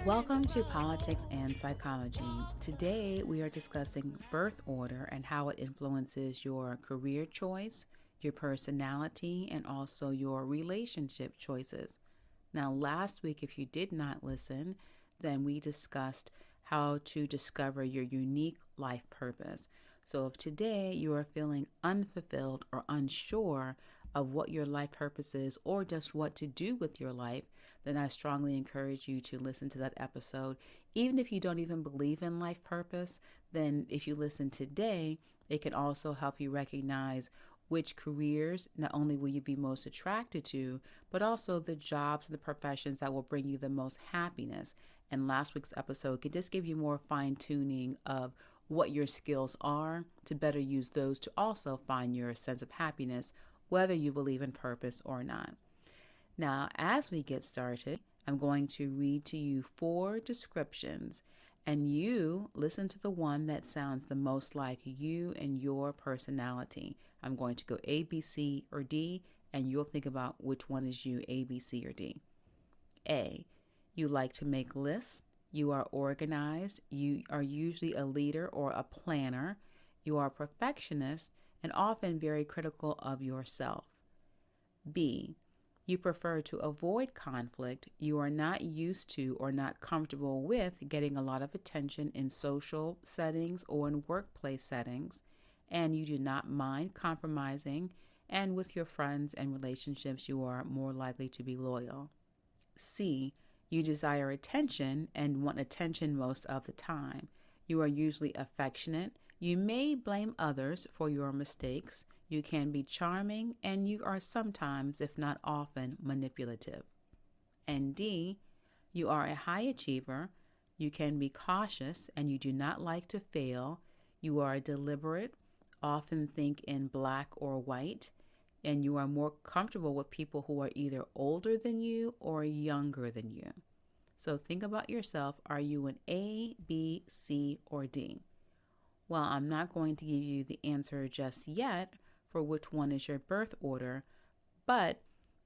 Welcome to Politics and Psychology. Today we are discussing birth order and how it influences your career choice, your personality, and also your relationship choices. Now, last week, if you did not listen, then we discussed how to discover your unique life purpose. So, if today you are feeling unfulfilled or unsure of what your life purpose is or just what to do with your life, then I strongly encourage you to listen to that episode. Even if you don't even believe in life purpose, then if you listen today, it can also help you recognize which careers not only will you be most attracted to, but also the jobs and the professions that will bring you the most happiness. And last week's episode could just give you more fine tuning of what your skills are to better use those to also find your sense of happiness, whether you believe in purpose or not. Now, as we get started, I'm going to read to you 4 descriptions, and you listen to the one that sounds the most like you and your personality. I'm going to go A, B, C, or D, and you'll think about which one is you, A, B, C, or D. A, you like to make lists. You are organized. You are usually a leader or a planner. You are a perfectionist and often very critical of yourself. B, you prefer to avoid conflict. You are not used to or not comfortable with getting a lot of attention in social settings or in workplace settings, and you do not mind compromising, and with your friends and relationships, you are more likely to be loyal. C, you desire attention and want attention most of the time. You are usually affectionate. You may blame others for your mistakes. You can be charming, and you are sometimes, if not often, manipulative. And D, you are a high achiever. You can be cautious, and you do not like to fail. You are deliberate, often think in black or white, and you are more comfortable with people who are either older than you or younger than you. So think about yourself. Are you an A, B, C, or D? Well, I'm not going to give you the answer just yet for which one is your birth order, but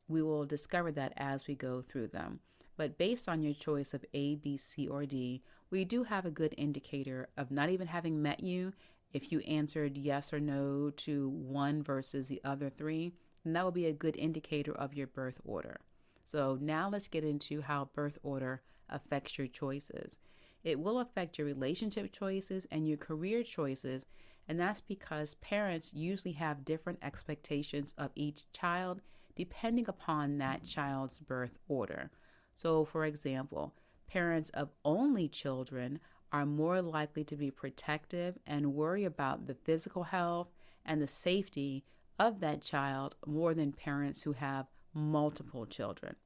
we will discover that as we go through them. But based on your choice of A, B, C, or D, we do have a good indicator of not even having met you. If you answered yes or no to one versus the other 3, then that will be a good indicator of your birth order. So now let's get into how birth order affects your choices. It will affect your relationship choices and your career choices, and that's because parents usually have different expectations of each child depending upon that child's birth order. So, for example, parents of only children are more likely to be protective and worry about the physical health and the safety of that child more than parents who have multiple children.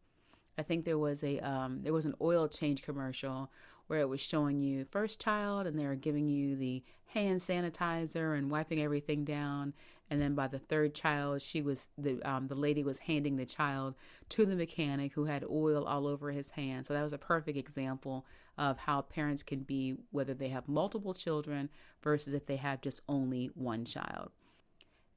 I think there was an oil change commercial where it was showing you first child and they were giving you the hand sanitizer and wiping everything down, and then by the third child the lady was handing the child to the mechanic who had oil all over his hand. So that was a perfect example of how parents can be, whether they have multiple children versus if they have just only one child.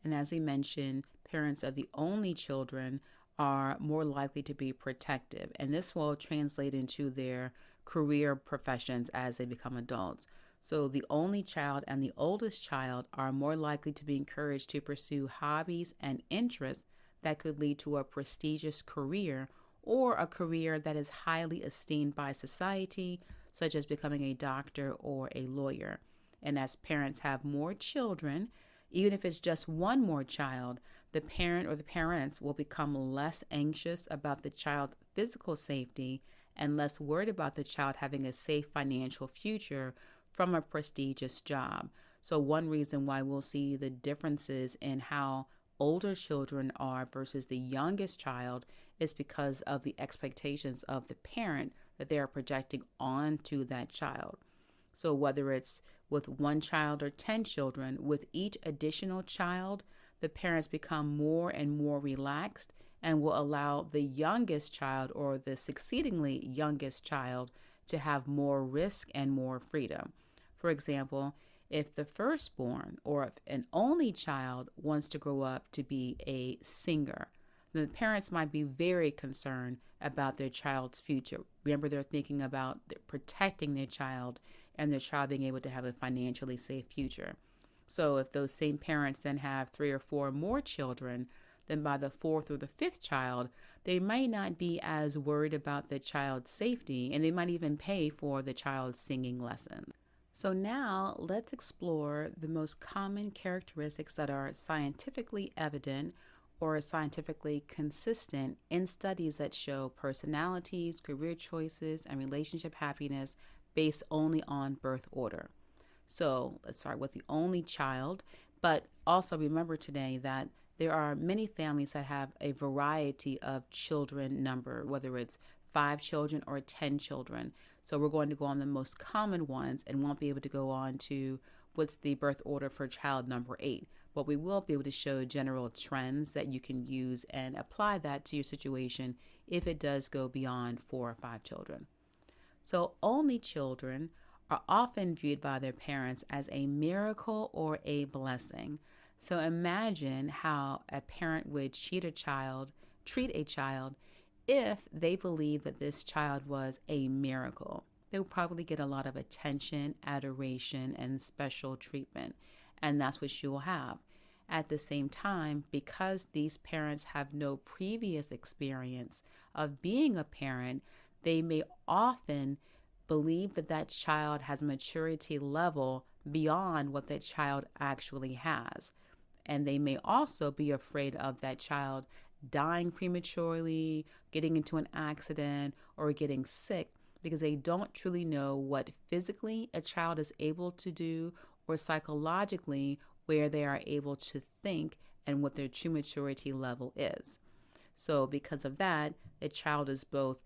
And as we mentioned, parents of the only children are more likely to be protective, and this will translate into their career professions as they become adults. So the only child and the oldest child are more likely to be encouraged to pursue hobbies and interests that could lead to a prestigious career or a career that is highly esteemed by society, such as becoming a doctor or a lawyer. And as parents have more children, even if it's just one more child, the parent or the parents will become less anxious about the child's physical safety and less worried about the child having a safe financial future from a prestigious job. So one reason why we'll see the differences in how older children are versus the youngest child is because of the expectations of the parent that they are projecting onto that child. So whether it's with one child or 10 children, with each additional child, the parents become more and more relaxed and will allow the youngest child or the succeedingly youngest child to have more risk and more freedom. For example, if the firstborn or if an only child wants to grow up to be a singer, The parents might be very concerned about their child's future. Remember, they're thinking about protecting their child and their child being able to have a financially safe future. So if those same parents then have 3 or 4 more children, then by the 4th or the 5th child, they might not be as worried about the child's safety, and they might even pay for the child's singing lesson. So now let's explore the most common characteristics that are scientifically evident or scientifically consistent in studies that show personalities, career choices, and relationship happiness based only on birth order. So let's start with the only child, but also remember today that there are many families that have a variety of children number, whether it's 5 children or 10 children. So we're going to go on the most common ones and won't be able to go on to what's the birth order for child number 8. But we will be able to show general trends that you can use and apply that to your situation if it does go beyond 4 or 5 children. So only children are often viewed by their parents as a miracle or a blessing. So imagine how a parent would treat a child if they believed that this child was a miracle. They would probably get a lot of attention, adoration, and special treatment. And that's what you will have. At the same time, because these parents have no previous experience of being a parent, they may often believe that that child has a maturity level beyond what that child actually has. And they may also be afraid of that child dying prematurely, getting into an accident, or getting sick because they don't truly know what physically a child is able to do or psychologically where they are able to think and what their true maturity level is. So because of that, the child is both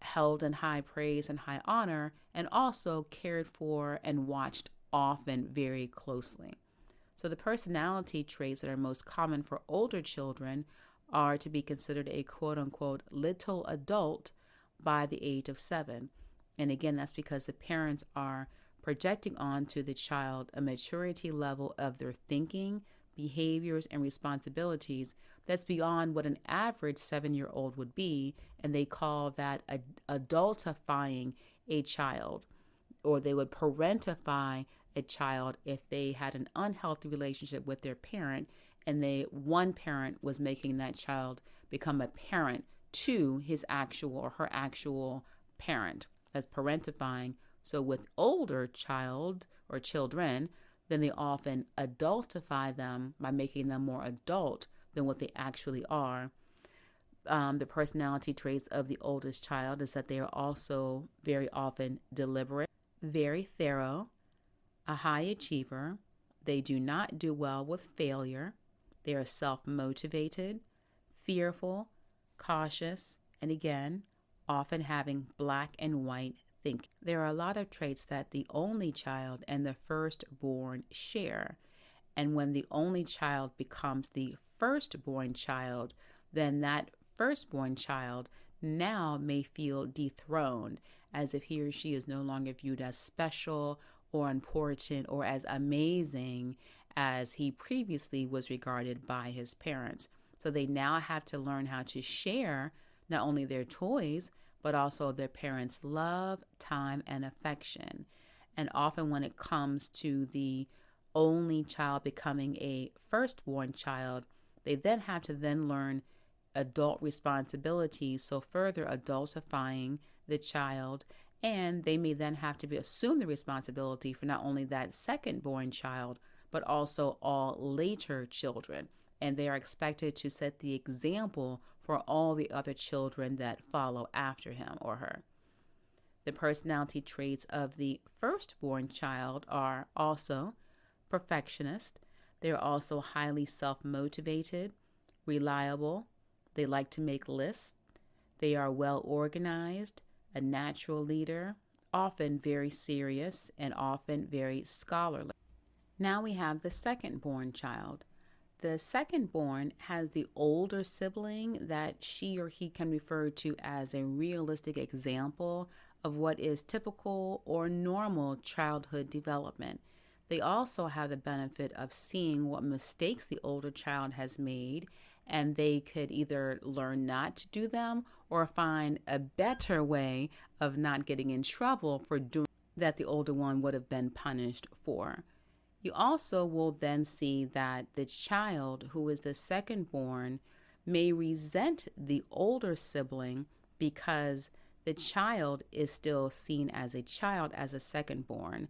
held in high praise and high honor and also cared for and watched often very closely. So the personality traits that are most common for older children are to be considered a quote-unquote little adult by the age of 7. And again, that's because the parents are projecting onto the child a maturity level of their thinking, behaviors, and responsibilities that's beyond what an average 7-year-old would be, and they call that adultifying a child, or they would parentify a child if they had an unhealthy relationship with their parent and one parent was making that child become a parent to his actual or her actual parent as parentifying. So with older child or children, then they often adultify them by making them more adult than what they actually are. The personality traits of the oldest child is that they are also very often deliberate, very thorough, a high achiever. They do not do well with failure. They are self-motivated, fearful, cautious, and again, often having black and white thinking. There are a lot of traits that the only child and the firstborn share. And when the only child becomes the firstborn child, then that firstborn child now may feel dethroned, as if he or she is no longer viewed as special or important or as amazing as he previously was regarded by his parents. So they now have to learn how to share not only their toys, but also their parents' love, time, and affection. And often when it comes to the only child becoming a firstborn child, they then have to learn adult responsibilities, so further adultifying the child, and they may then have to assume the responsibility for not only that second-born child, but also all later children. And they are expected to set the example for all the other children that follow after him or her. The personality traits of the firstborn child are also perfectionist. They're also highly self-motivated, reliable. They like to make lists. They are well organized, a natural leader, often very serious, and often very scholarly. Now we have the second-born child. The second-born has the older sibling that she or he can refer to as a realistic example of what is typical or normal childhood development. They also have the benefit of seeing what mistakes the older child has made and they could either learn not to do them or find a better way of not getting in trouble for doing that the older one would have been punished for. You also will then see that the child who is the second born may resent the older sibling because the child is still seen as a child as a second born.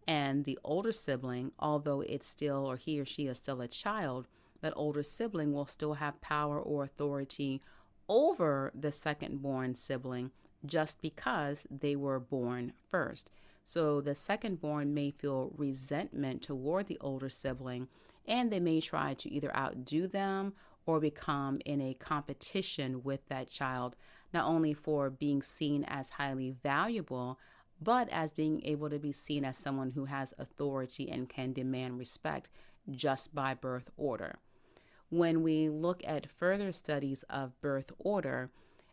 And the older sibling, although it's still, or he or she is still a child, that older sibling will still have power or authority over the second born sibling just because they were born first. So the second born may feel resentment toward the older sibling, and they may try to either outdo them or become in a competition with that child, not only for being seen as highly valuable, but as being able to be seen as someone who has authority and can demand respect just by birth order. When we look at further studies of birth order,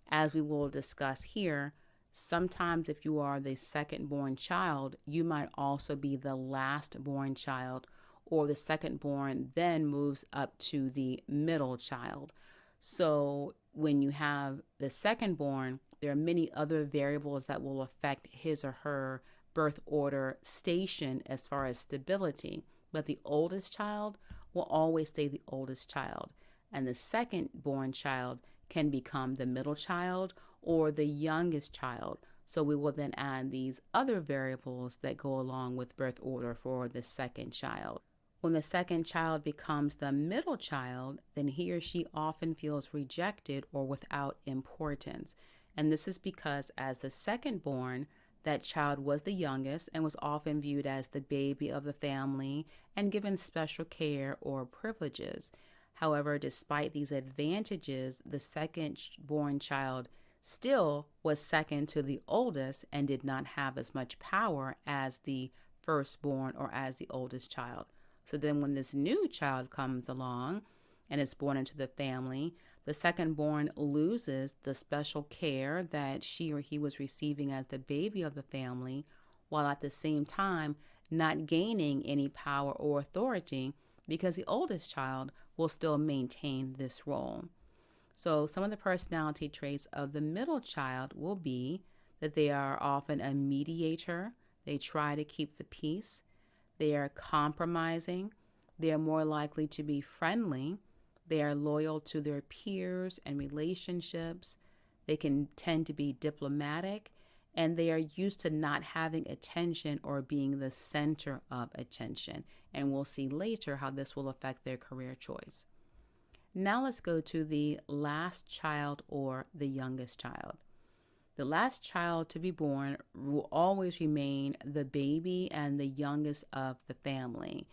as we will discuss here, sometimes if you are the second born child, you might also be the last born child, or the second born then moves up to the middle child. So when you have the second born, there are many other variables that will affect his or her birth order station as far as stability. But the oldest child will always stay the oldest child. And the second born child can become the middle child or the youngest child. So we will then add these other variables that go along with birth order for the second child. When the second child becomes the middle child, then he or she often feels rejected or without importance. And this is because as the second born, that child was the youngest and was often viewed as the baby of the family and given special care or privileges. However, despite these advantages, the second born child still was second to the oldest and did not have as much power as the firstborn or as the oldest child. So then when this new child comes along and is born into the family, the second born loses the special care that she or he was receiving as the baby of the family, while at the same time not gaining any power or authority because the oldest child will still maintain this role. So some of the personality traits of the middle child will be that they are often a mediator. They try to keep the peace. They are compromising. They are more likely to be friendly. They are loyal to their peers and relationships. They can tend to be diplomatic, and they are used to not having attention or being the center of attention. And we'll see later how this will affect their career choice. Now let's go to the last child or the youngest child. The last child to be born will always remain the baby and the youngest of the family.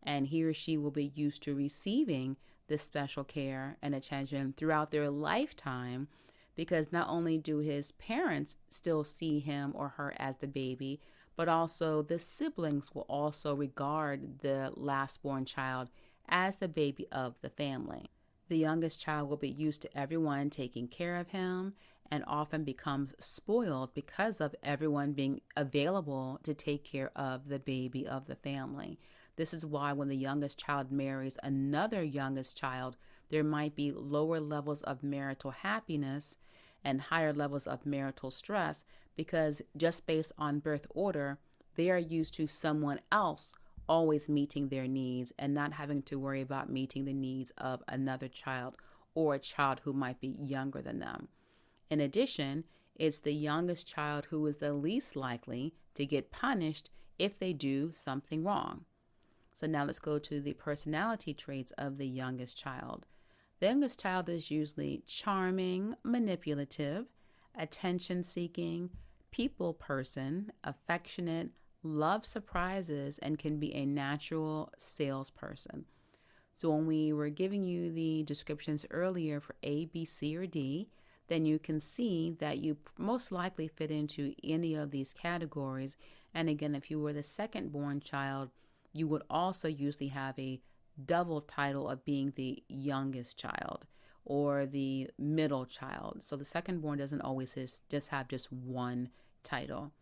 And he or she will be used to receiving this special care and attention throughout their lifetime, because not only do his parents still see him or her as the baby, but also the siblings will also regard the last born child as the baby of the family. The youngest child will be used to everyone taking care of him and often becomes spoiled because of everyone being available to take care of the baby of the family. This is why when the youngest child marries another youngest child, there might be lower levels of marital happiness and higher levels of marital stress, because just based on birth order, they are used to someone else always meeting their needs and not having to worry about meeting the needs of another child or a child who might be younger than them. In addition, it's the youngest child who is the least likely to get punished if they do something wrong. So now let's go to the personality traits of the youngest child. The youngest child is usually charming, manipulative, attention-seeking, people person, affectionate, loves surprises, and can be a natural salesperson. So when we were giving you the descriptions earlier for A, B, C, or D, then you can see that you most likely fit into any of these categories. And again, if you were the second born child, you would also usually have a double title of being the youngest child or the middle child. So the second born doesn't always just have just one title.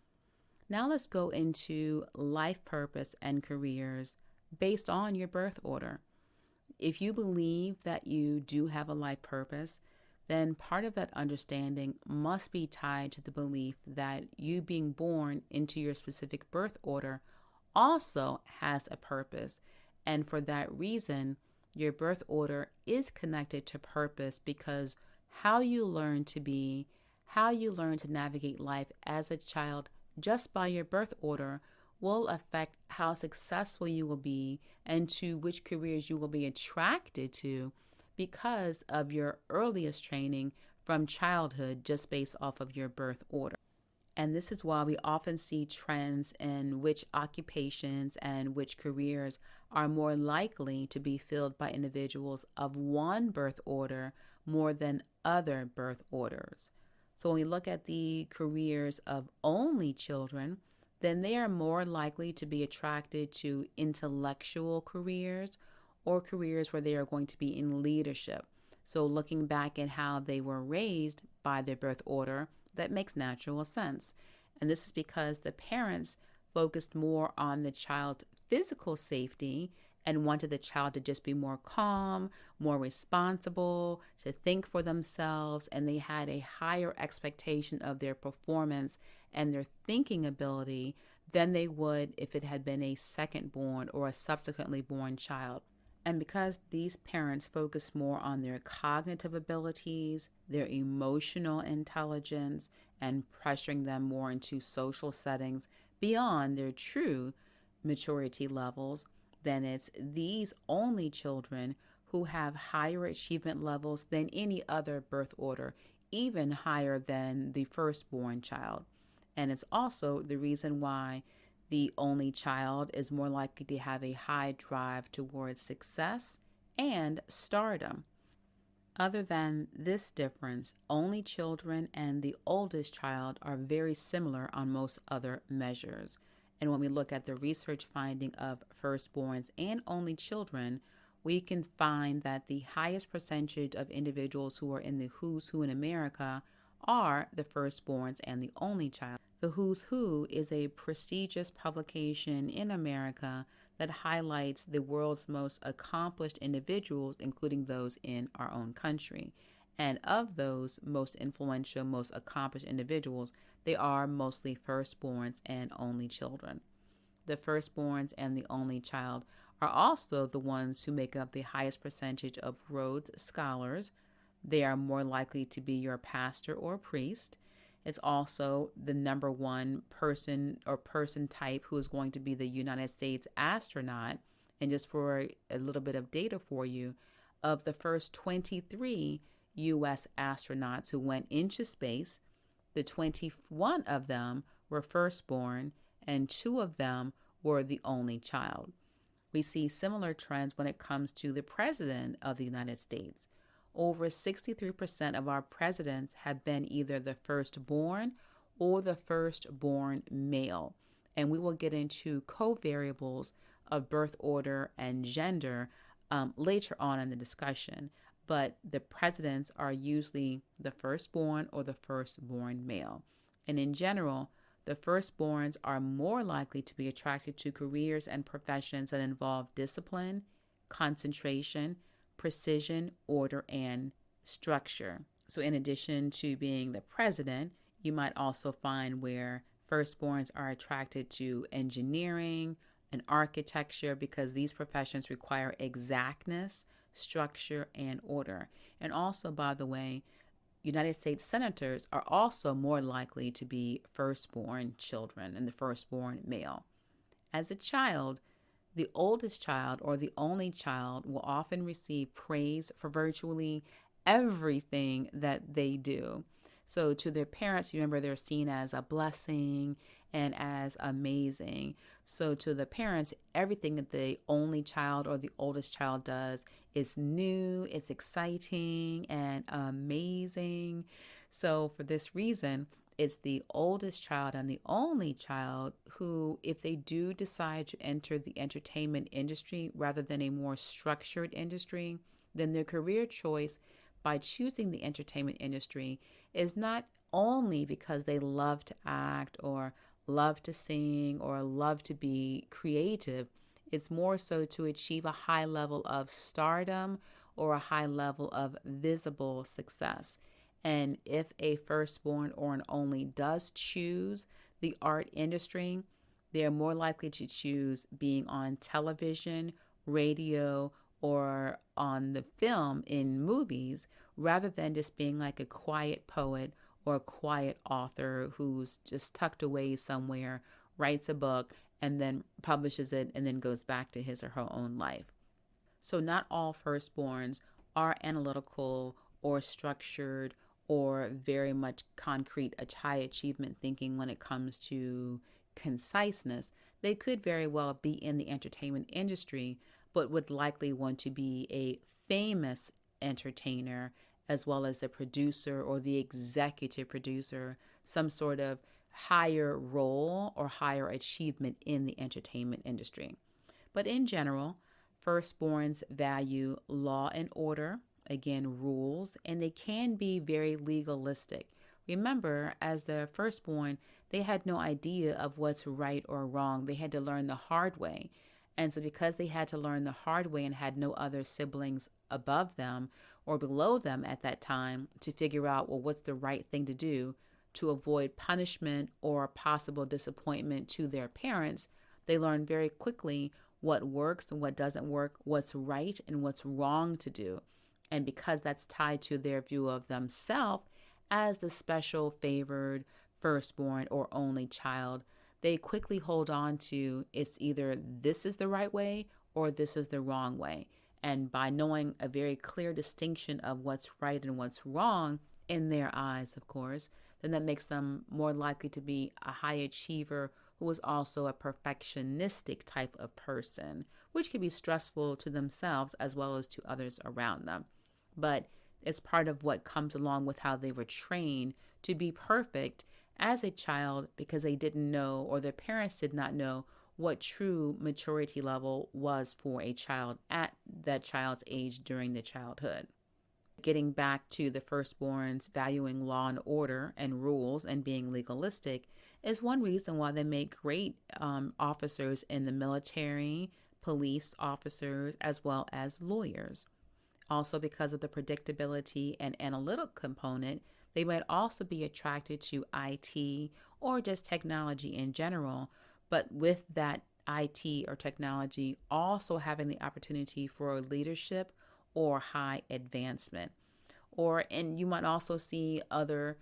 Now let's go into life purpose and careers based on your birth order. if you believe that you do have a life purpose, then part of that understanding must be tied to the belief that you being born into your specific birth order also has a purpose. And for that reason, your birth order is connected to purpose, because how you learn to be, how you learn to navigate life as a child just by your birth order will affect how successful you will be and to which careers you will be attracted to because of your earliest training from childhood just based off of your birth order. And this is why we often see trends in which occupations and which careers are more likely to be filled by individuals of one birth order more than other birth orders. So when we look at the careers of only children, then they are more likely to be attracted to intellectual careers or careers where they are going to be in leadership. So looking back at how they were raised by their birth order, that makes natural sense. And this is because the parents focused more on the child's physical safety and wanted the child to just be more calm, more responsible, to think for themselves, and they had a higher expectation of their performance and their thinking ability than they would if it had been a second born or a subsequently born child. And because these parents focus more on their cognitive abilities, their emotional intelligence, and pressuring them more into social settings beyond their true maturity levels, then it's these only children who have higher achievement levels than any other birth order, even higher than the firstborn child. And it's also the reason why the only child is more likely to have a high drive towards success and stardom. Other than this difference, only children and the oldest child are very similar on most other measures. And when we look at the research finding of firstborns and only children, we can find that the highest percentage of individuals who are in the Who's Who in America are the firstborns and the only child. The Who's Who is a prestigious publication in America that highlights the world's most accomplished individuals, including those in our own country. And of those most influential, most accomplished individuals, they are mostly firstborns and only children. The firstborns and the only child are also the ones who make up the highest percentage of Rhodes Scholars. They are more likely to be your pastor or priest. It's also the number one person or person type who is going to be the United States astronaut. And just for a little bit of data for you, of the first 23 U.S. astronauts who went into space, the 21 of them were firstborn and 2 of them were the only child. We see similar trends when it comes to the president of the United States. Over 63% of our presidents have been either the firstborn or the firstborn male. And we will get into co-variables of birth order and gender later on in the discussion. But the presidents are usually the firstborn or the firstborn male. And in general, the firstborns are more likely to be attracted to careers and professions that involve discipline, concentration, precision, order, and structure. So in addition to being the president, you might also find where firstborns are attracted to engineering and architecture because these professions require exactness, structure, and order. And also, by the way, United States senators are also more likely to be firstborn children and the firstborn male. As a child, the oldest child or the only child will often receive praise for virtually everything that they do. So to their parents, remember, they're seen as a blessing and as amazing. So to the parents, everything that the only child or the oldest child does is new, it's exciting and amazing. So for this reason, it's the oldest child and the only child who, if they do decide to enter the entertainment industry rather than a more structured industry, then their career choice by choosing the entertainment industry is not only because they love to act or love to sing or love to be creative. It's more so to achieve a high level of stardom or a high level of visible success. And if a firstborn or an only does choose the art industry, they're more likely to choose being on television, radio, or on the film in movies rather than just being like a quiet poet or a quiet author who's just tucked away somewhere, writes a book, and then publishes it and then goes back to his or her own life. So not all firstborns are analytical or structured or very much concrete, high achievement thinking when it comes to conciseness. They could very well be in the entertainment industry, but would likely want to be a famous entertainer as well as a producer or the executive producer, some sort of higher role or higher achievement in the entertainment industry. But in general, firstborns value law and order, again, rules, and they can be very legalistic. Remember, as the firstborn, they had no idea of what's right or wrong. They had to learn the hard way. And so because they had to learn the hard way and had no other siblings above them or below them at that time to figure out, well, what's the right thing to do to avoid punishment or possible disappointment to their parents, they learn very quickly what works and what doesn't work, what's right and what's wrong to do. And because that's tied to their view of themselves as the special favored firstborn or only child, they quickly hold on to it's either this is the right way or this is the wrong way. And by knowing a very clear distinction of what's right and what's wrong in their eyes, of course, then that makes them more likely to be a high achiever who is also a perfectionistic type of person, which can be stressful to themselves as well as to others around them. But it's part of what comes along with how they were trained to be perfect as a child because they didn't know or their parents did not know what true maturity level was for a child at that child's age during their childhood. Getting back to the firstborns valuing law and order and rules and being legalistic is one reason why they make great officers in the military, police officers, as well as lawyers. Also, because of the predictability and analytic component, they might also be attracted to IT or just technology in general, but with that IT or technology also having the opportunity for leadership or high advancement. And you might also see other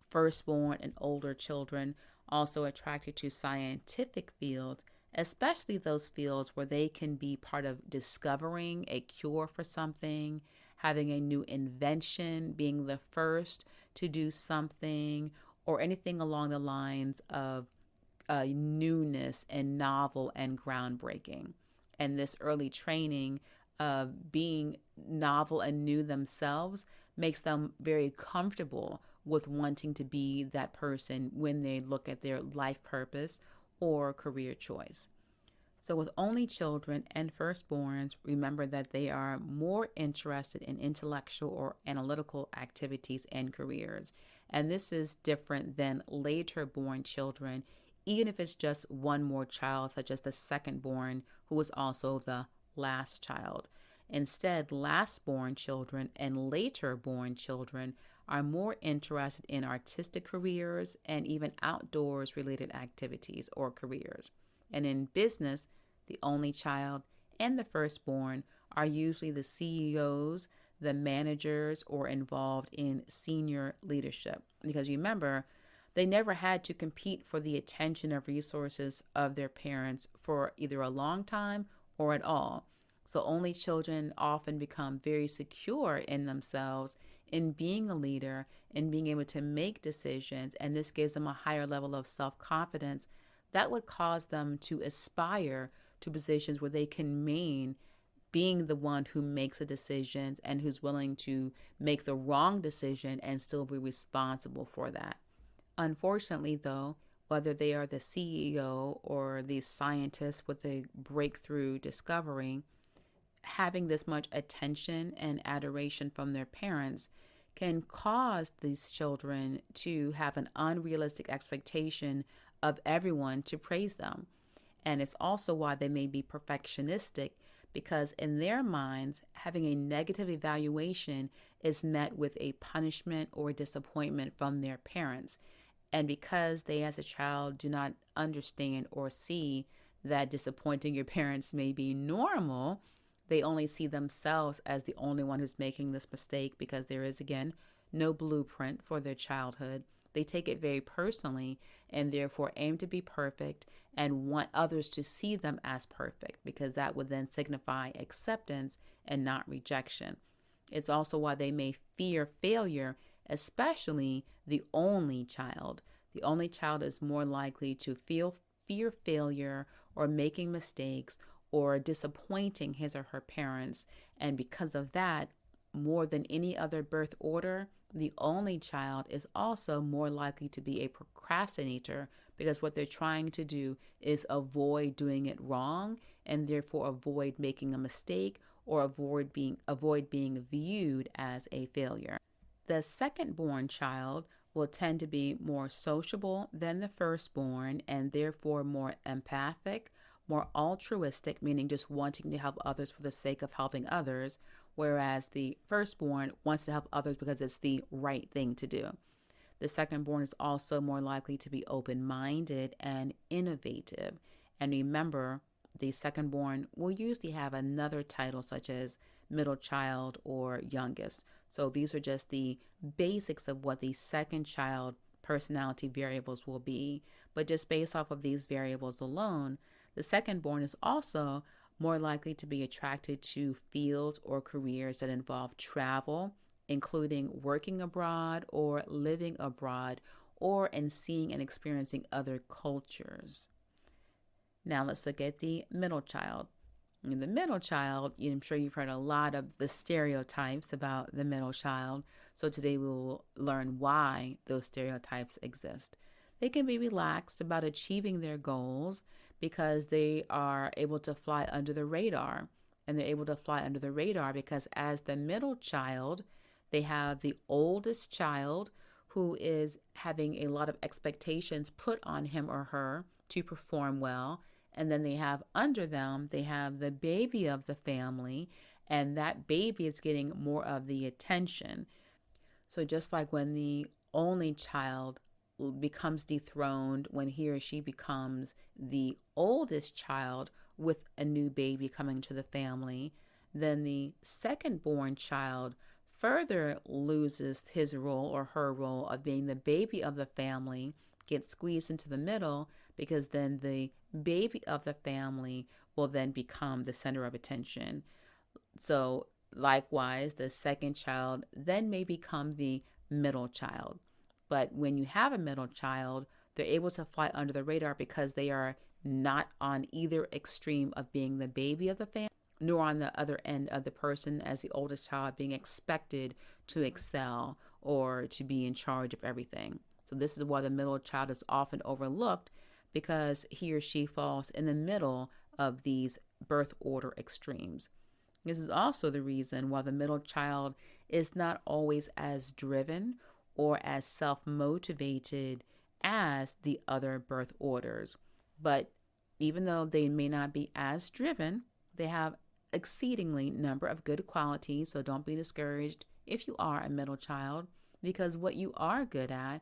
firstborn and older children also attracted to scientific fields, especially those fields where they can be part of discovering a cure for something, having a new invention, being the first to do something, or anything along the lines of newness and novel and groundbreaking. And this early training of being novel and new themselves makes them very comfortable with wanting to be that person when they look at their life purpose or career choice. So with only children and firstborns, remember that they are more interested in intellectual or analytical activities and careers. And this is different than later born children, even if it's just one more child, such as the second born, who is also the last child. Instead, last born children and later born children are more interested in artistic careers and even outdoors related activities or careers. And in business, the only child and the firstborn are usually the CEOs, the managers, or involved in senior leadership. Because remember, they never had to compete for the attention or resources of their parents for either a long time or at all. So only children often become very secure in themselves in being a leader and being able to make decisions. And this gives them a higher level of self-confidence that would cause them to aspire to positions where they can remain being the one who makes the decisions and who's willing to make the wrong decision and still be responsible for that. Unfortunately, though, whether they are the CEO or the scientist with a breakthrough discovery, having this much attention and adoration from their parents can cause these children to have an unrealistic expectation of everyone to praise them. And it's also why they may be perfectionistic, because in their minds, having a negative evaluation is met with a punishment or disappointment from their parents. And because they, as a child, do not understand or see that disappointing your parents may be normal, they only see themselves as the only one who's making this mistake, because there is, again, no blueprint for their childhood. They take it very personally and therefore aim to be perfect and want others to see them as perfect, because that would then signify acceptance and not rejection. It's also why they may fear failure, especially the only child. The only child is more likely to fear failure or making mistakes or disappointing his or her parents. And because of that, more than any other birth order, the only child is also more likely to be a procrastinator, because what they're trying to do is avoid doing it wrong and therefore avoid making a mistake or avoid being viewed as a failure. The second-born child will tend to be more sociable than the firstborn and therefore more empathic, more altruistic, meaning just wanting to help others for the sake of helping others, whereas the firstborn wants to help others because it's the right thing to do. The secondborn is also more likely to be open-minded and innovative. And remember, the secondborn will usually have another title such as middle child or youngest. So these are just the basics of what the second child personality variables will be. But just based off of these variables alone, the secondborn is also more likely to be attracted to fields or careers that involve travel, including working abroad or living abroad, or in seeing and experiencing other cultures. Now let's look at the middle child. In the middle child, I'm sure you've heard a lot of the stereotypes about the middle child. So today we will learn why those stereotypes exist. They can be relaxed about achieving their goals because they are able to fly under the radar. And they're able to fly under the radar because as the middle child, they have the oldest child who is having a lot of expectations put on him or her to perform well. And then they have under them, they have the baby of the family, and that baby is getting more of the attention. So just like when the only child becomes dethroned when he or she becomes the oldest child with a new baby coming to the family, then the second-born child further loses his role or her role of being the baby of the family, gets squeezed into the middle, because then the baby of the family will then become the center of attention. So likewise, the second child then may become the middle child. But when you have a middle child, they're able to fly under the radar because they are not on either extreme of being the baby of the family, nor on the other end of the person as the oldest child being expected to excel or to be in charge of everything. So this is why the middle child is often overlooked, because he or she falls in the middle of these birth order extremes. This is also the reason why the middle child is not always as driven or as self-motivated as the other birth orders. But even though they may not be as driven, they have exceedingly number of good qualities. So don't be discouraged if you are a middle child, because what you are good at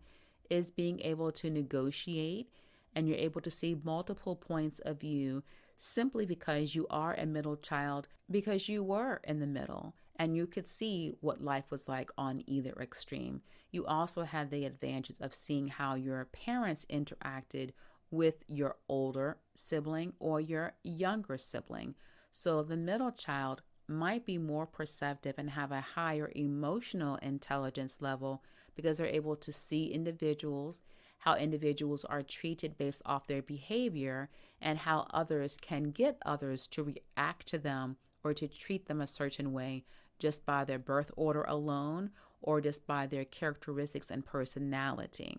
is being able to negotiate, and you're able to see multiple points of view simply because you are a middle child, because you were in the middle and you could see what life was like on either extreme. You also had the advantage of seeing how your parents interacted with your older sibling or your younger sibling. So the middle child might be more perceptive and have a higher emotional intelligence level because they're able to see individuals, how individuals are treated based off their behavior, and how others can get others to react to them or to treat them a certain way just by their birth order alone or just by their characteristics and personality.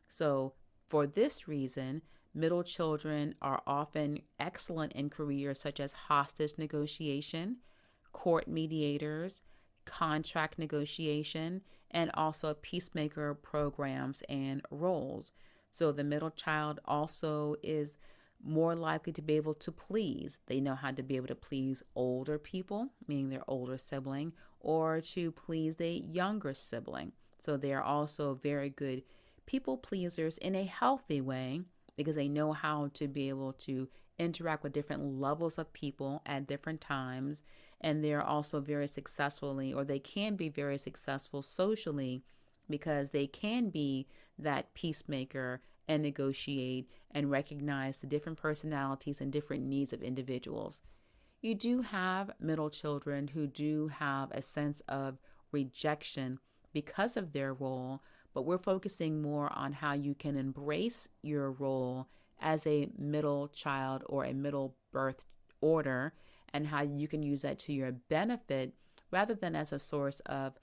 So for this reason, middle children are often excellent in careers such as hostage negotiation, court mediators, contract negotiation, and also peacemaker programs and roles. So the middle child also is more likely to be able to please. They know how to be able to please older people, meaning their older sibling, or to please the younger sibling. So they are also very good people pleasers in a healthy way because they know how to be able to interact with different levels of people at different times. And they're also very successfully, or they can be very successful socially because they can be that peacemaker and negotiate and recognize the different personalities and different needs of individuals. You do have middle children who do have a sense of rejection because of their role, but we're focusing more on how you can embrace your role as a middle child or a middle birth order and how you can use that to your benefit rather than as a source of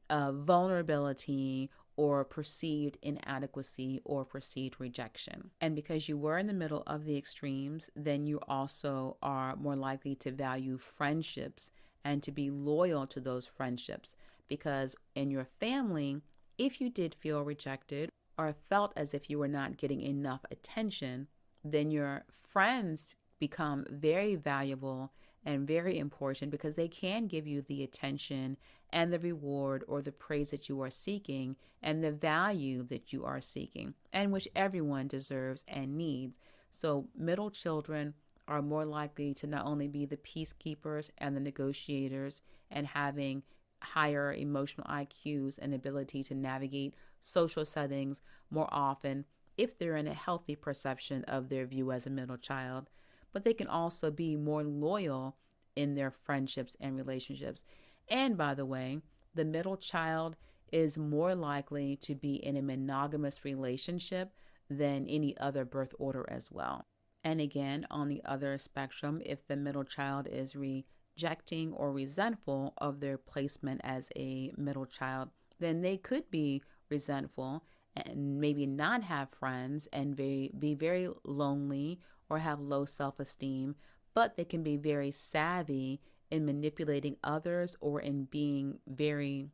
vulnerability or perceived inadequacy or perceived rejection. And because you were in the middle of the extremes, then you also are more likely to value friendships and to be loyal to those friendships. Because in your family, if you did feel rejected or felt as if you were not getting enough attention, then your friends become very valuable and very important because they can give you the attention and the reward or the praise that you are seeking and the value that you are seeking, and which everyone deserves and needs. So middle children are more likely to not only be the peacekeepers and the negotiators and having higher emotional IQs and ability to navigate social settings more often if they're in a healthy perception of their view as a middle child, but they can also be more loyal in their friendships and relationships. And by the way, the middle child is more likely to be in a monogamous relationship than any other birth order as well. And again, on the other spectrum, if the middle child is rejecting or resentful of their placement as a middle child, then they could be resentful and maybe not have friends and be very lonely or have low self-esteem, but they can be very savvy in manipulating others or in being very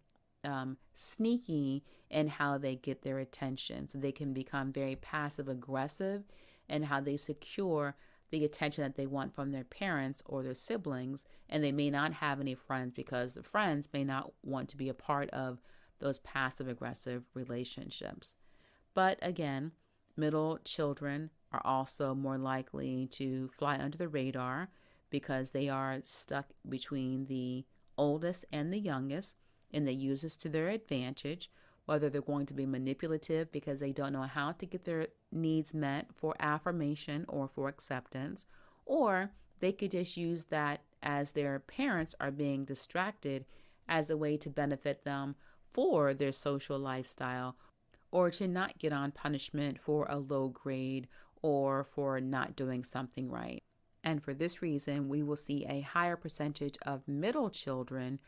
sneaky in how they get their attention. So they can become very passive aggressive in how they secure the attention that they want from their parents or their siblings, and they may not have any friends because the friends may not want to be a part of those passive aggressive relationships. But again, middle children are also more likely to fly under the radar because they are stuck between the oldest and the youngest, and they use this to their advantage, whether they're going to be manipulative because they don't know how to get their needs met for affirmation or for acceptance, or they could just use that as their parents are being distracted as a way to benefit them for their social lifestyle or to not get on punishment for a low grade or for not doing something right. And for this reason, we will see a higher percentage of middle children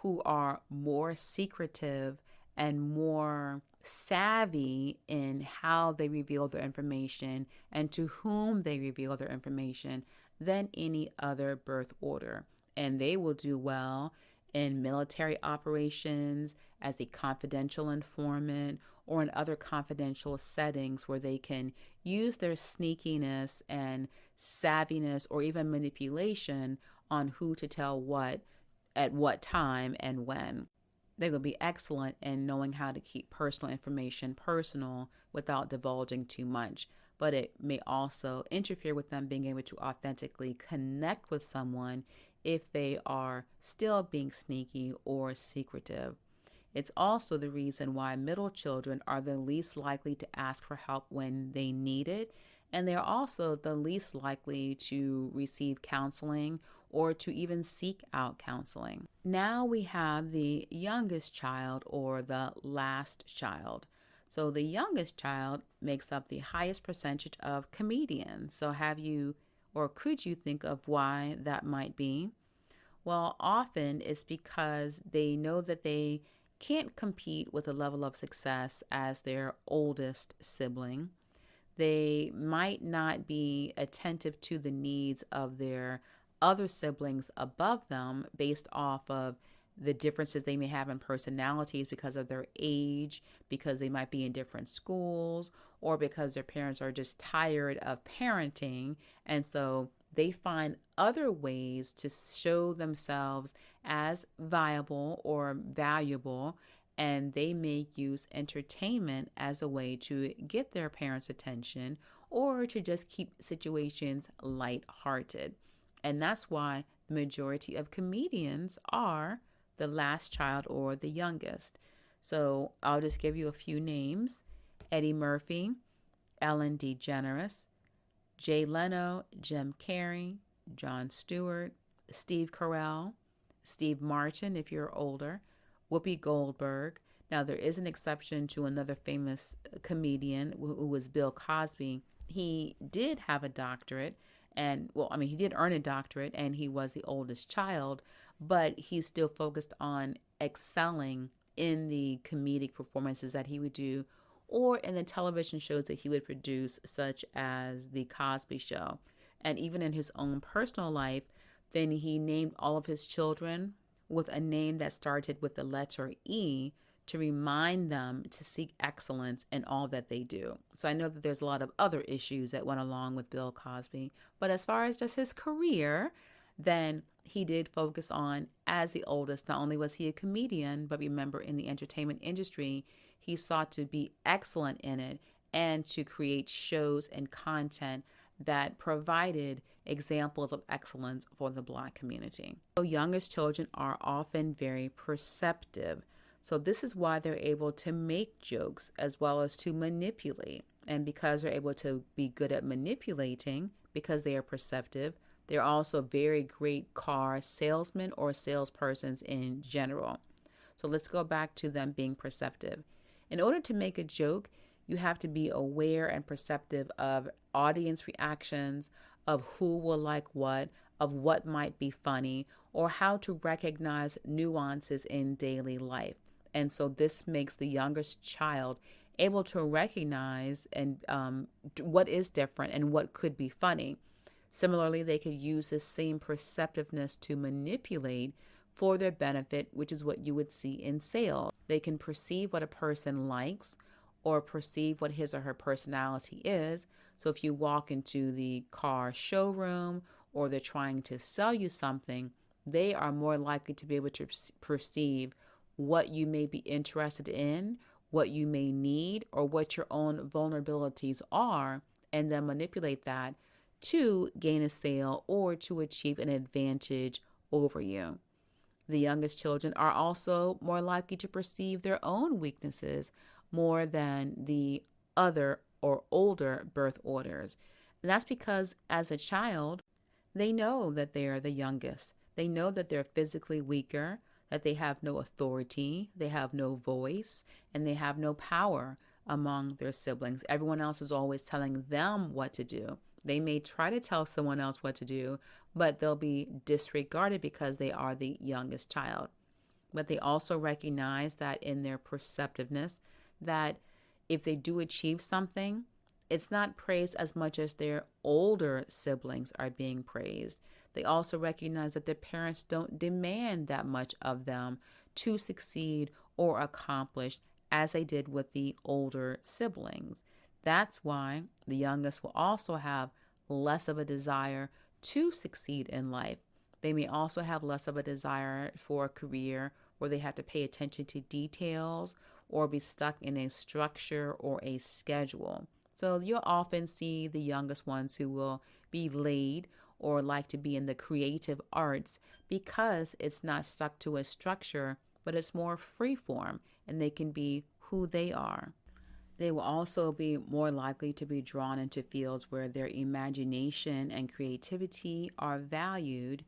who are more secretive and more savvy in how they reveal their information and to whom they reveal their information than any other birth order. And they will do well in military operations as a confidential informant or in other confidential settings where they can use their sneakiness and savviness or even manipulation on who to tell what at what time and when. They will be excellent in knowing how to keep personal information personal without divulging too much, but it may also interfere with them being able to authentically connect with someone if they are still being sneaky or secretive. It's also the reason why middle children are the least likely to ask for help when they need it, and they're also the least likely to receive counseling or to even seek out counseling. Now we have the youngest child or the last child. So the youngest child makes up the highest percentage of comedians. So have you or could you think of why that might be? Well, often it's because they know that they can't compete with a level of success as their oldest sibling. They might not be attentive to the needs of their other siblings above them based off of the differences they may have in personalities because of their age, because they might be in different schools, or because their parents are just tired of parenting. And so they find other ways to show themselves as viable or valuable, and they may use entertainment as a way to get their parents' attention or to just keep situations lighthearted. And that's why the majority of comedians are the last child or the youngest. So I'll just give you a few names: Eddie Murphy, Ellen DeGeneres, Jay Leno, Jim Carrey, Jon Stewart, Steve Carell, Steve Martin if you're older, Whoopi Goldberg. Now, there is an exception to another famous comedian who was Bill Cosby. He did have a doctorate, and he did earn a doctorate, and he was the oldest child, but he still focused on excelling in the comedic performances that he would do, or in the television shows that he would produce, such as The Cosby Show. And even in his own personal life, then he named all of his children with a name that started with the letter E to remind them to seek excellence in all that they do. So I know that there's a lot of other issues that went along with Bill Cosby, but as far as just his career, then he did focus on, as the oldest, not only was he a comedian, but remember, in the entertainment industry, he sought to be excellent in it and to create shows and content that provided examples of excellence for the Black community. So youngest children are often very perceptive. So this is why they're able to make jokes as well as to manipulate. And because they're able to be good at manipulating, because they are perceptive, they're also very great car salesmen or salespersons in general. So let's go back to them being perceptive. In order to make a joke, you have to be aware and perceptive of audience reactions, of who will like what, of what might be funny, or how to recognize nuances in daily life. And so this makes the youngest child able to recognize and what is different and what could be funny. Similarly, they could use this same perceptiveness to manipulate for their benefit, which is what you would see in sales. They can perceive what a person likes or perceive what his or her personality is. So if you walk into the car showroom or they're trying to sell you something, they are more likely to be able to perceive what you may be interested in, what you may need, or what your own vulnerabilities are, and then manipulate that to gain a sale or to achieve an advantage over you. The youngest children are also more likely to perceive their own weaknesses more than the other or older birth orders. And that's because as a child, they know that they are the youngest. They know that they're physically weaker, that they have no authority, they have no voice, and they have no power among their siblings. Everyone else is always telling them what to do. They may try to tell someone else what to do, but they'll be disregarded because they are the youngest child. But they also recognize that in their perceptiveness, that if they do achieve something, it's not praised as much as their older siblings are being praised. They also recognize that their parents don't demand that much of them to succeed or accomplish as they did with the older siblings. That's why the youngest will also have less of a desire to succeed in life. They may also have less of a desire for a career where they have to pay attention to details or be stuck in a structure or a schedule. So you'll often see the youngest ones who will be laid or like to be in the creative arts because it's not stuck to a structure, but it's more free form and they can be who they are. They will also be more likely to be drawn into fields where their imagination and creativity are valued,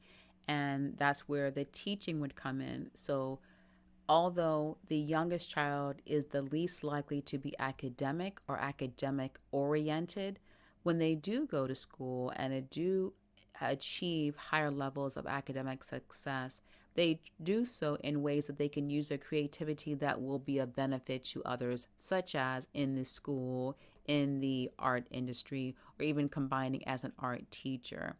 and that's where the teaching would come in. So although the youngest child is the least likely to be academic or academic oriented, when they do go to school and they do achieve higher levels of academic success, they do so in ways that they can use their creativity that will be a benefit to others, such as in the school, in the art industry, or even combining as an art teacher.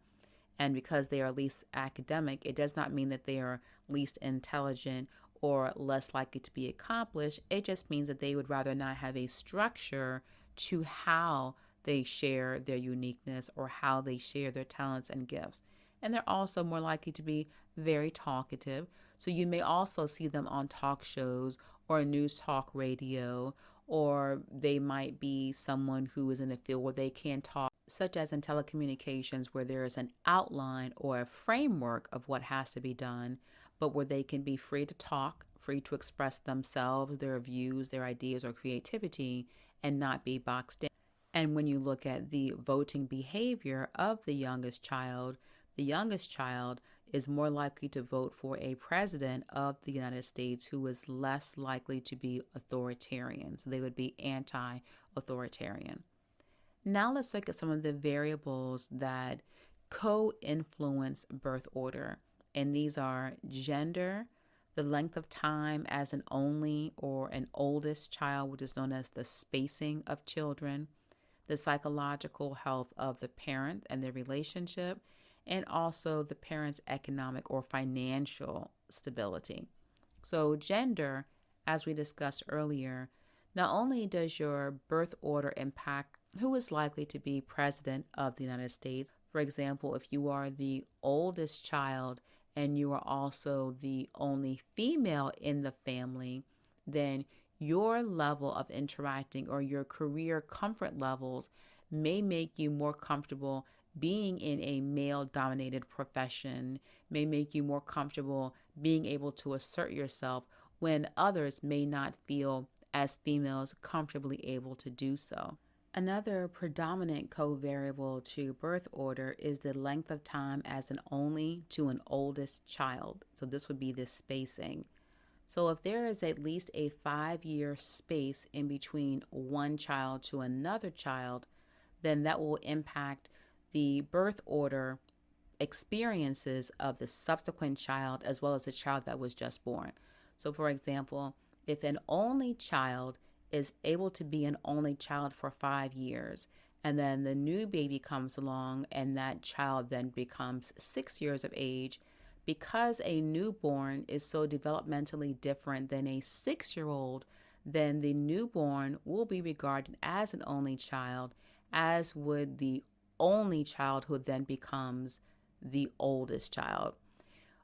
And because they are least academic, it does not mean that they are least intelligent or less likely to be accomplished. It just means that they would rather not have a structure to how they share their uniqueness or how they share their talents and gifts. And they're also more likely to be very talkative. So you may also see them on talk shows or news talk radio, or they might be someone who is in a field where they can talk, such as in telecommunications, where there is an outline or a framework of what has to be done, but where they can be free to talk, free to express themselves, their views, their ideas, or creativity, and not be boxed in. And when you look at the voting behavior of the youngest child is more likely to vote for a president of the United States who is less likely to be authoritarian. So they would be anti-authoritarian. Now let's look at some of the variables that co-influence birth order. And these are gender, the length of time as an only or an oldest child, which is known as the spacing of children, the psychological health of the parent and their relationship, and also the parent's economic or financial stability. So gender, as we discussed earlier, not only does your birth order impact who is likely to be president of the United States. For example, if you are the oldest child and you are also the only female in the family, then your level of interacting or your career comfort levels may make you more comfortable being in a male-dominated profession, may make you more comfortable being able to assert yourself when others may not feel as females comfortably able to do so. Another predominant covariable to birth order is the length of time as an only to an oldest child. So this would be the spacing. So if there is at least a 5-year space in between one child to another child, then that will impact the birth order experiences of the subsequent child as well as the child that was just born. So for example, if an only child is able to be an only child for 5 years, and then the new baby comes along and that child then becomes 6 years of age, because a newborn is so developmentally different than a 6-year-old, then the newborn will be regarded as an only child, as would the only child who then becomes the oldest child.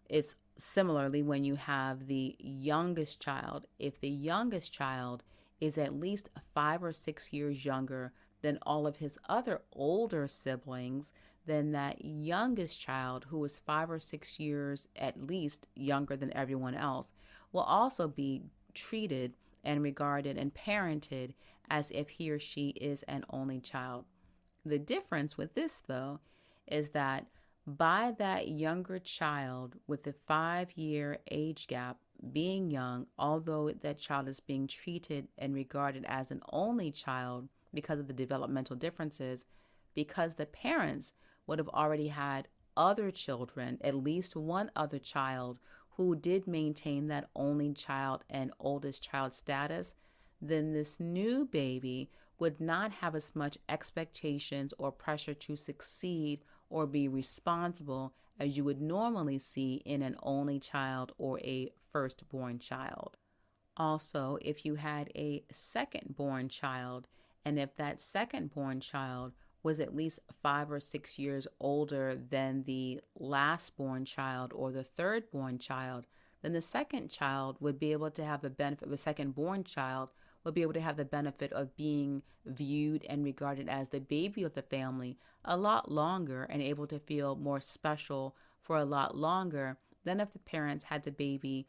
It's similarly when you have the youngest child. If the youngest child is at least 5 or 6 years younger than all of his other older siblings, then that youngest child, who is 5 or 6 years at least younger than everyone else, will also be treated and regarded and parented as if he or she is an only child. The difference with this, though, is that by that younger child with the 5-year age gap being young, although that child is being treated and regarded as an only child because of the developmental differences, because the parents would have already had other children, at least one other child who did maintain that only child and oldest child status, then this new baby would not have as much expectations or pressure to succeed or be responsible as you would normally see in an only child or a firstborn child. Also, if you had a second-born child, and if that second-born child was at least 5 or 6 years older than the last-born child or the third-born child, then the second child would be able to have the benefit, the second-born child would be able to have the benefit of being viewed and regarded as the baby of the family a lot longer and able to feel more special for a lot longer than if the parents had the baby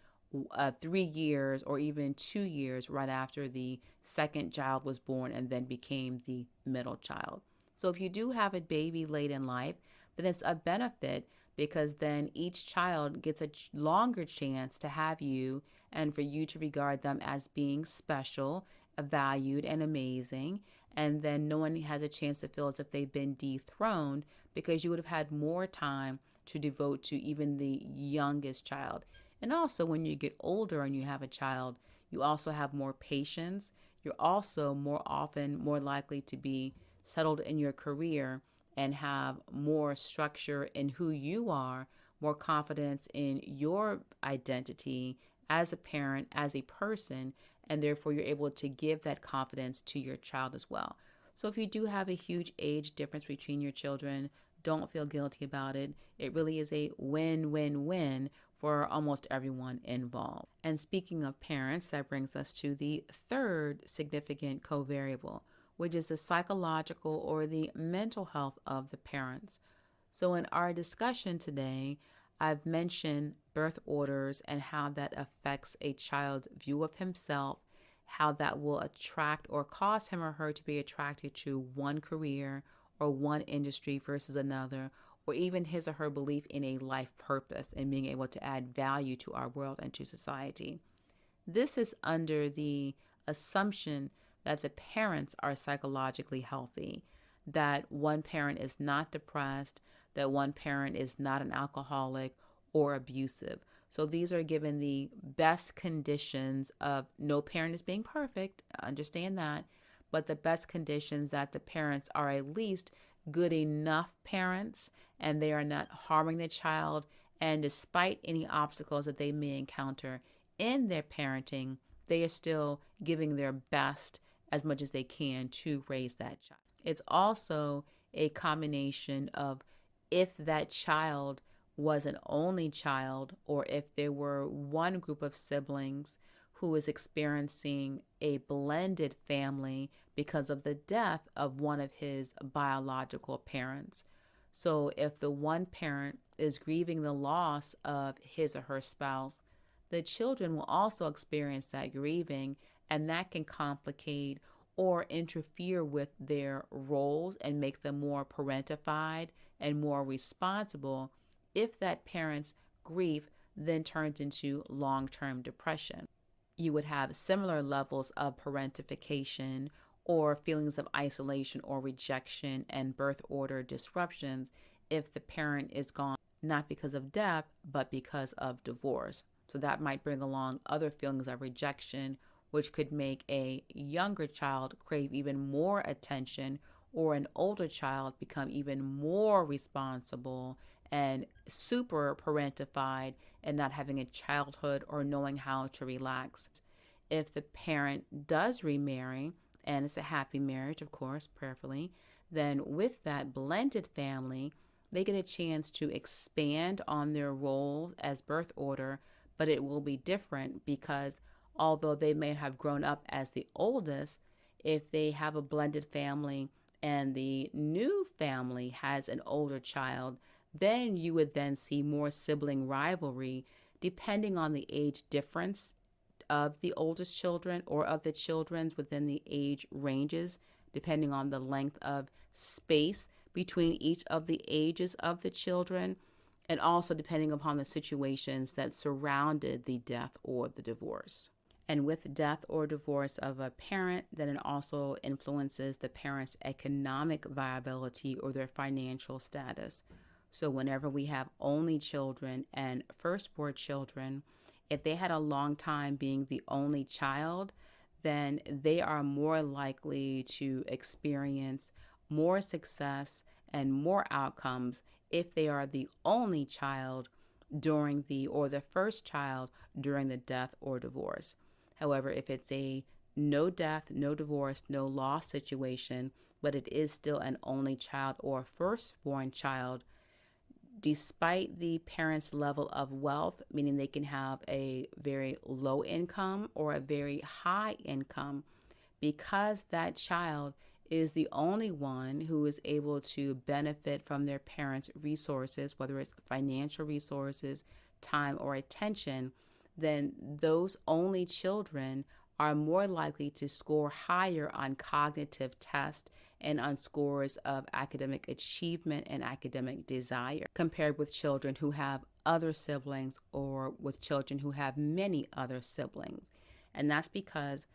3 years or even 2 years right after the second child was born and then became the middle child. So if you do have a baby late in life, then it's a benefit because then each child gets a longer chance to have you and for you to regard them as being special, valued, and amazing. And then no one has a chance to feel as if they've been dethroned because you would have had more time to devote to even the youngest child. And also when you get older and you have a child, you also have more patience. You're also more often more likely to be settled in your career and have more structure in who you are, more confidence in your identity as a parent, as a person, and therefore you're able to give that confidence to your child as well. So if you do have a huge age difference between your children, don't feel guilty about it. It really is a win-win-win for almost everyone involved. And speaking of parents, that brings us to the third significant covariable, which is the psychological or the mental health of the parents. So in our discussion today, I've mentioned birth orders and how that affects a child's view of himself, how that will attract or cause him or her to be attracted to one career or one industry versus another, or even his or her belief in a life purpose and being able to add value to our world and to society. This is under the assumption that the parents are psychologically healthy, that one parent is not depressed, that one parent is not an alcoholic or abusive. So these are given the best conditions of no parent is being perfect, understand that, but the best conditions that the parents are at least good enough parents and they are not harming the child. And despite any obstacles that they may encounter in their parenting, they are still giving their best as much as they can to raise that child. It's also a combination of if that child was an only child or if there were one group of siblings who is experiencing a blended family because of the death of one of his biological parents. So if the one parent is grieving the loss of his or her spouse, the children will also experience that grieving, and that can complicate or interfere with their roles and make them more parentified and more responsible if that parent's grief then turns into long-term depression. You would have similar levels of parentification or feelings of isolation or rejection and birth order disruptions if the parent is gone, not because of death, but because of divorce. So that might bring along other feelings of rejection, which could make a younger child crave even more attention, or an older child become even more responsible and super parentified and not having a childhood or knowing how to relax. If the parent does remarry, and it's a happy marriage, of course, prayerfully, then with that blended family, they get a chance to expand on their role as birth order, but it will be different because although they may have grown up as the oldest, if they have a blended family and the new family has an older child, then you would then see more sibling rivalry depending on the age difference of the oldest children or of the children within the age ranges, depending on the length of space between each of the ages of the children, and also depending upon the situations that surrounded the death or the divorce. And with death or divorce of a parent, then it also influences the parent's economic viability or their financial status. So whenever we have only children and firstborn children, if they had a long time being the only child, then they are more likely to experience more success and more outcomes if they are the only child during the first child during the death or divorce. However, if it's a no death, no divorce, no loss situation, but it is still an only child or firstborn child, despite the parent's level of wealth, meaning they can have a very low income or a very high income, because that child is the only one who is able to benefit from their parents' resources, whether it's financial resources, time, or attention, then those only children are more likely to score higher on cognitive tests and on scores of academic achievement and academic desire compared with children who have other siblings or with children who have many other siblings. And that's because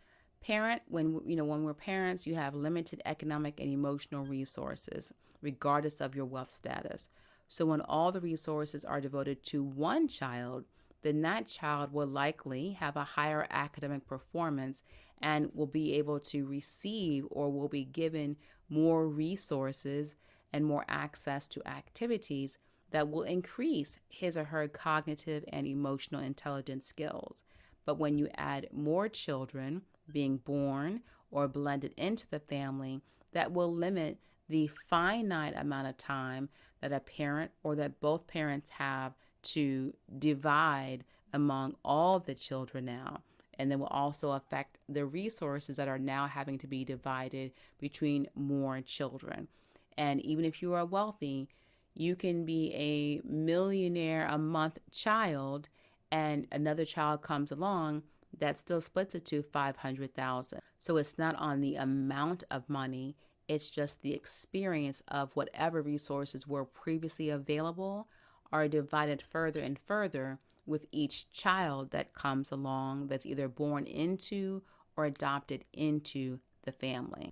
when we're parents, you have limited economic and emotional resources, regardless of your wealth status. So when all the resources are devoted to one child, then that child will likely have a higher academic performance and will be able to receive or will be given more resources and more access to activities that will increase his or her cognitive and emotional intelligence skills. But when you add more children being born or blended into the family, that will limit the finite amount of time that a parent or that both parents have to divide among all the children now. And then will also affect the resources that are now having to be divided between more children. And even if you are wealthy, you can be a millionaire a month child and another child comes along that still splits it to 500,000. So it's not on the amount of money, it's just the experience of whatever resources were previously available are divided further and further with each child that comes along that's either born into or adopted into the family.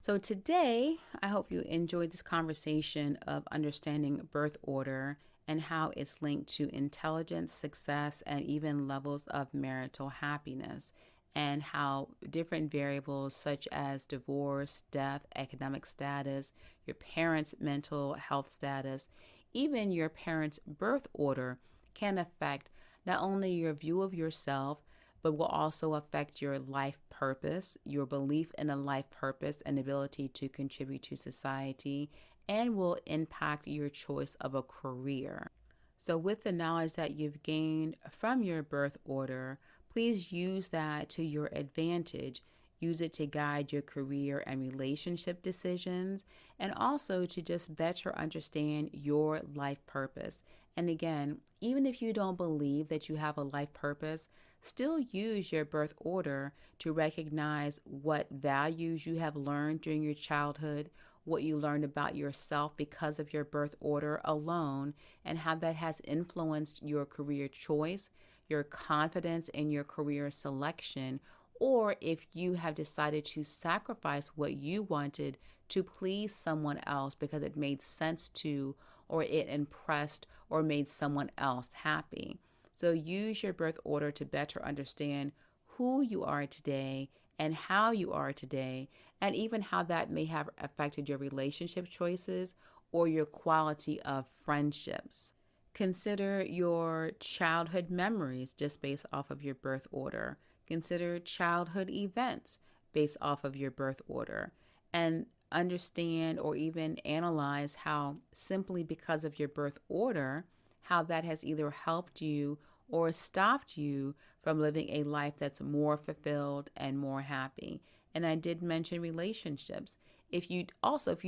So today, I hope you enjoyed this conversation of understanding birth order and how it's linked to intelligence, success, and even levels of marital happiness, and how different variables such as divorce, death, economic status, your parents' mental health status, even your parents' birth order can affect not only your view of yourself, but will also affect your life purpose, your belief in a life purpose and ability to contribute to society, and will impact your choice of a career. So with the knowledge that you've gained from your birth order, please use that to your advantage. Use it to guide your career and relationship decisions, and also to just better understand your life purpose. And again, even if you don't believe that you have a life purpose, still use your birth order to recognize what values you have learned during your childhood, what you learned about yourself because of your birth order alone, and how that has influenced your career choice, your confidence in your career selection, or if you have decided to sacrifice what you wanted to please someone else because it made sense to, or it impressed or made someone else happy. So use your birth order to better understand who you are today and how you are today, and even how that may have affected your relationship choices or your quality of friendships. Consider your childhood memories just based off of your birth order. Consider childhood events based off of your birth order, and understand or even analyze how simply because of your birth order, how that has either helped you or stopped you from living a life that's more fulfilled and more happy. And I did mention relationships. If you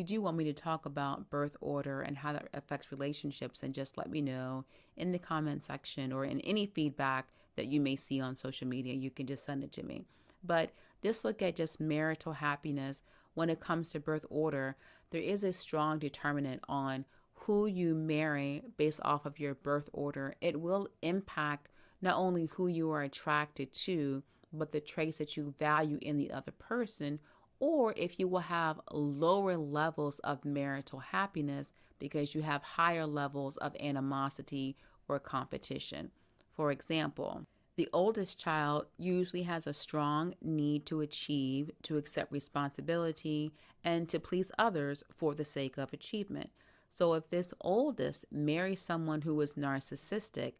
do want me to talk about birth order and how that affects relationships, then just let me know in the comment section or in any feedback that you may see on social media. You can just send it to me. But just look at just marital happiness. When it comes to birth order, there is a strong determinant on who you marry based off of your birth order. It will impact not only who you are attracted to, but the traits that you value in the other person, or if you will have lower levels of marital happiness because you have higher levels of animosity or competition. For example, the oldest child usually has a strong need to achieve, to accept responsibility, and to please others for the sake of achievement. So if this oldest marries someone who is narcissistic,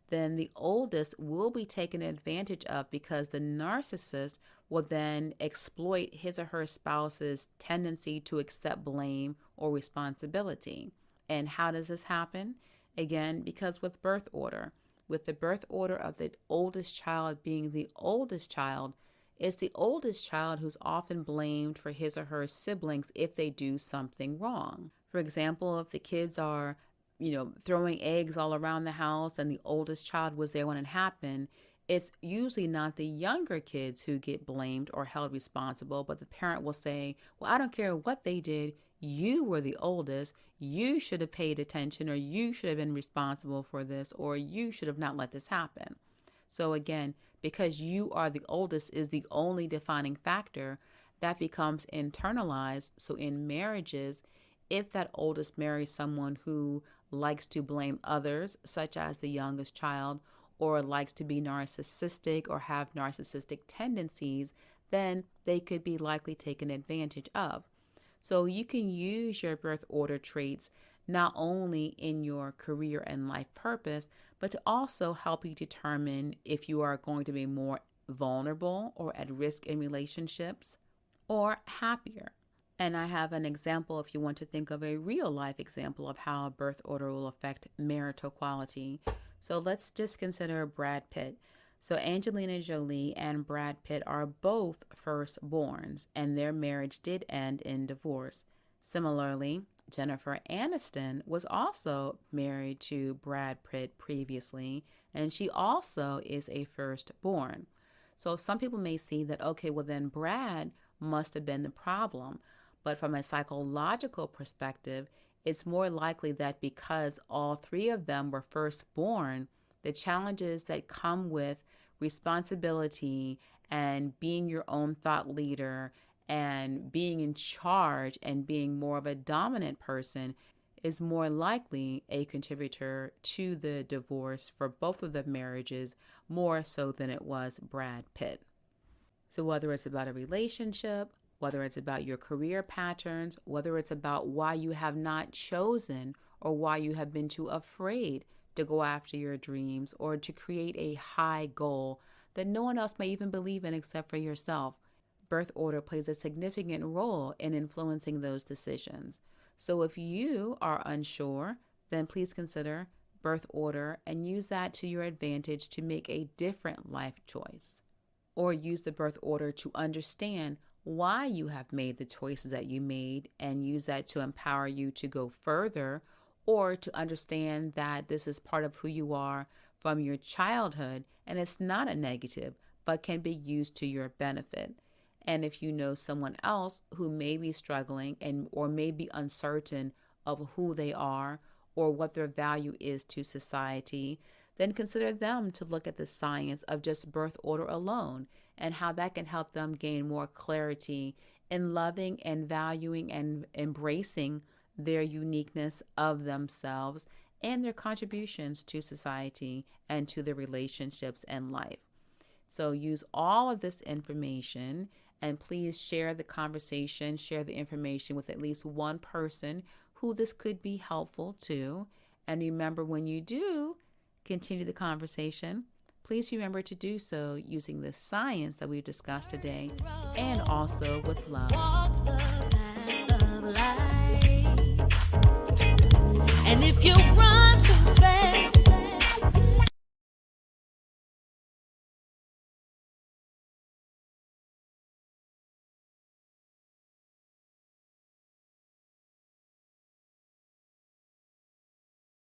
then the oldest will be taken advantage of because the narcissist will then exploit his or her spouse's tendency to accept blame or responsibility. And how does this happen? Again, because with birth order, with the birth order of the oldest child being the oldest child, it's the oldest child who's often blamed for his or her siblings if they do something wrong. For example, if the kids are, throwing eggs all around the house and the oldest child was there when it happened, it's usually not the younger kids who get blamed or held responsible, but the parent will say, well, I don't care what they did. You were the oldest. You should have paid attention, or you should have been responsible for this, or you should have not let this happen. So again, because you are the oldest is the only defining factor, that becomes internalized. So in marriages, if that oldest marries someone who likes to blame others, such as the youngest child, or likes to be narcissistic or have narcissistic tendencies, then they could be likely taken advantage of. So you can use your birth order traits not only in your career and life purpose, but to also help you determine if you are going to be more vulnerable or at risk in relationships or happier. And I have an example if you want to think of a real life example of how a birth order will affect marital quality. So let's just consider Brad Pitt. So Angelina Jolie and Brad Pitt are both firstborns, and their marriage did end in divorce. Similarly, Jennifer Aniston was also married to Brad Pitt previously, and she also is a firstborn. So some people may see that, okay, well then Brad must have been the problem. But from a psychological perspective, it's more likely that because all three of them were firstborn, the challenges that come with responsibility and being your own thought leader and being in charge and being more of a dominant person is more likely a contributor to the divorce for both of the marriages, more so than it was Brad Pitt. So whether it's about a relationship, whether it's about your career patterns, whether it's about why you have not chosen or why you have been too afraid to go after your dreams or to create a high goal that no one else may even believe in except for yourself, birth order plays a significant role in influencing those decisions. So if you are unsure, then please consider birth order and use that to your advantage to make a different life choice. Or use the birth order to understand why you have made the choices that you made and use that to empower you to go further, or to understand that this is part of who you are from your childhood and it's not a negative but can be used to your benefit. And if you know someone else who may be struggling and or may be uncertain of who they are or what their value is to society, then consider them to look at the science of just birth order alone and how that can help them gain more clarity in loving and valuing and embracing their uniqueness of themselves and their contributions to society and to their relationships and life. So use all of this information and please share the conversation, share the information with at least one person who this could be helpful to. And remember, when you do continue the conversation, please remember to do so using the science that we've discussed today and also with love. Walk the path of life. And if you run too fast,